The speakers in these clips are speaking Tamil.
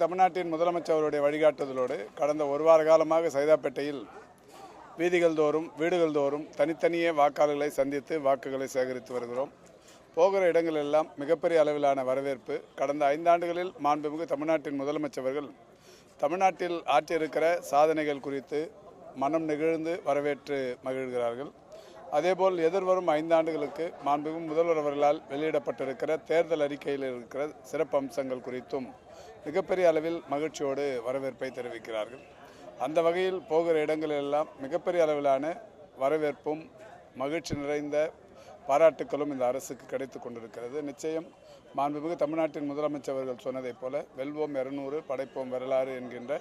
தமிழ்நாட்டின் முதலமைச்சருடைய வழிகாட்டுதலோடு கடந்த ஒரு வார காலமாக சைதாப்பேட்டையில் வீதிகள் தோறும் வீடுகள் தோறும் தனித்தனியே வாக்காளர்களை சந்தித்து வாக்குகளை சேகரித்து வருகிறோம். போகிற இடங்களெல்லாம் மிகப்பெரிய அளவிலான வரவேற்பு. கடந்த 5 ஆண்டுகளில் மாண்புமிகு தமிழ்நாட்டின் முதலமைச்சர்கள் தமிழ்நாட்டில் ஆற்றியிருக்கிற சாதனைகள் குறித்து மனம் நெகிழ்ந்து வரவேற்று மகிழ்கிறார்கள். அதேபோல் எதிர்வரும் 5 ஆண்டுகளுக்கு மாண்புமிகு முதல்வர் அவர்களால் வெளியிடப்பட்டிருக்கிற தேர்தல் அறிக்கையில் இருக்கிற சிறப்பு அம்சங்கள் குறித்தும் மிகப்பெரிய அளவில் மகிழ்ச்சியோடு வரவேற்பை தெரிவிக்கிறார்கள். அந்த வகையில் போகிற இடங்களெல்லாம் மிகப்பெரிய அளவிலான வரவேற்பும் மகிழ்ச்சி நிறைந்த பாராட்டுக்களும் இந்த அரசுக்கு கிடைத்து கொண்டிருக்கிறது. நிச்சயம் மாண்புமிகு தமிழ்நாட்டின் முதலமைச்சர்கள் சொன்னதைப் போல வெல்வோம் 200 படைப்போம் வரலாறு என்கின்ற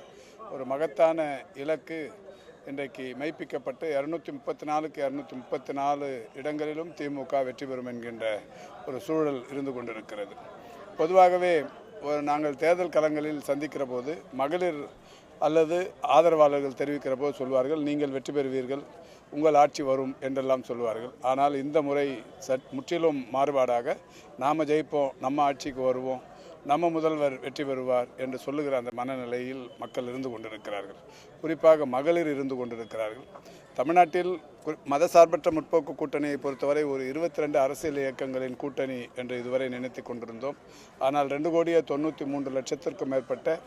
ஒரு மகத்தான இலக்கு இன்றைக்கு மெய்ப்பிக்கப்பட்டு 234க்கு 234 இடங்களிலும் திமுக வெற்றி பெறும் என்கின்ற ஒரு சூழல் இருந்து கொண்டிருக்கிறது. பொதுவாகவே நாங்கள் தேர்தல் களங்களில் சந்திக்கிற போது மகளிர் அல்லது ஆதரவாளர்கள் தெரிவிக்கிற போது சொல்வார்கள், நீங்கள் வெற்றி பெறுவீர்கள், உங்கள் ஆட்சி வரும் என்றெல்லாம் சொல்வார்கள். ஆனால் இந்த முறை முற்றிலும் மாறுபாடாக நாம் ஜெயிப்போம், நம்ம ஆட்சிக்கு வருவோம், நம்ம முதல்வர் வெற்றி பெறுவார் என்று சொல்லுகிற அந்த மனநிலையில் மக்கள் இருந்து கொண்டிருக்கிறார்கள். குறிப்பாக மகளிர் இருந்து கொண்டிருக்கிறார்கள். தமிழ்நாட்டில் மதசார்பற்ற முற்போக்கு கூட்டணியை பொறுத்தவரை ஒரு 22 அரசியல் இயக்கங்களின் கூட்டணி என்று இதுவரை நினைத்து கொண்டிருந்தோம். ஆனால் 2,93,00,000க்கும் மேற்பட்ட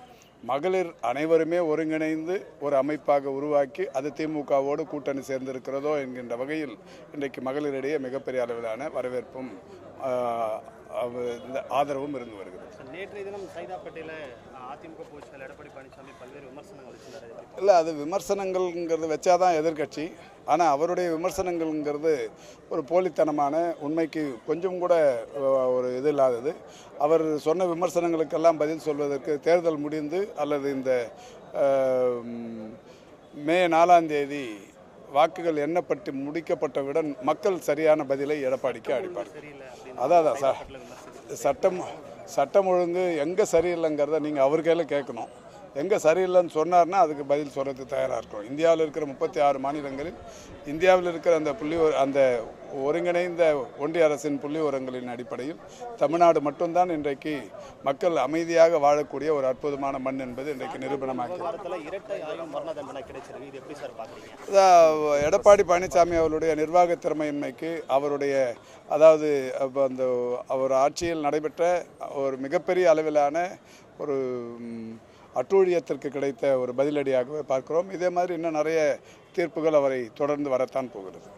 மகளிர் அனைவருமே ஒருங்கிணைந்து ஒரு அமைப்பாக உருவாக்கி அது திமுகவோடு கூட்டணி சேர்ந்திருக்கிறதோ என்கின்ற வகையில் இன்றைக்கு மகளிரிடையே மிகப்பெரிய அளவிலான வரவேற்பும் ஆதரவும் இருந்து வருகிறது. நேற்றைய தினம் சைதாப்பேட்டையில் அதிமுக பொதுச் செயலாளர் எடப்பாடி பழனிசாமி பல்வேறு விமர்சனங்கள் வச்சிருந்தாரு. இல்லை, அது விமர்சனங்கள்ங்கிறது வச்சாதான் எதிர்கட்சி. ஆனால் அவருடைய விமர்சனங்கள்ங்கிறது ஒரு போலித்தனமான, உண்மைக்கு கொஞ்சம் கூட ஒரு இது இல்லாதது. அவர் சொன்ன விமர்சனங்களுக்கெல்லாம் பதில் சொல்வதற்கு தேர்தல் முடிந்து அல்லது இந்த மே 4ஆம் தேதி வாக்குகள் எண்ணப்பட்டு முடிக்கப்பட்டவுடன் மக்கள் சரியான பதிலை எடப்பாடிக்கு அளிப்பார். அதான் சார், சட்டம் ஒழுங்கு எங்கே சரியில்லைங்கிறத நீங்கள் அவர் கையில் கேட்கணும். எங்கே சரியில்லைன்னு சொன்னார்னா அதுக்கு பதில் சொல்கிறதுக்கு தயாராக இருக்கும். இந்தியாவில் இருக்கிற 36 மாநிலங்களில் இந்தியாவில் இருக்கிற அந்த ஒருங்கிணைந்த ஒன்றிய அரசின் புள்ளி உரங்களின் அடிப்படையில் தமிழ்நாடு மட்டும்தான் இன்றைக்கு மக்கள் அமைதியாக வாழக்கூடிய ஒரு அற்புதமான மண் என்பது இன்றைக்கு நிரூபணமாகி. எடப்பாடி பழனிசாமி அவருடைய நிர்வாக திறமையின்மைக்கு, அவருடைய அவர் ஆட்சியில் நடைபெற்ற ஒரு மிகப்பெரிய அளவிலான ஒரு அட்டூழியத்திற்கு கிடைத்த ஒரு பதிலடியாகவே பார்க்கிறோம். இதே மாதிரி இன்னும் நிறைய தீர்ப்புகள் அவரை தொடர்ந்து வரத்தான் போகிறது.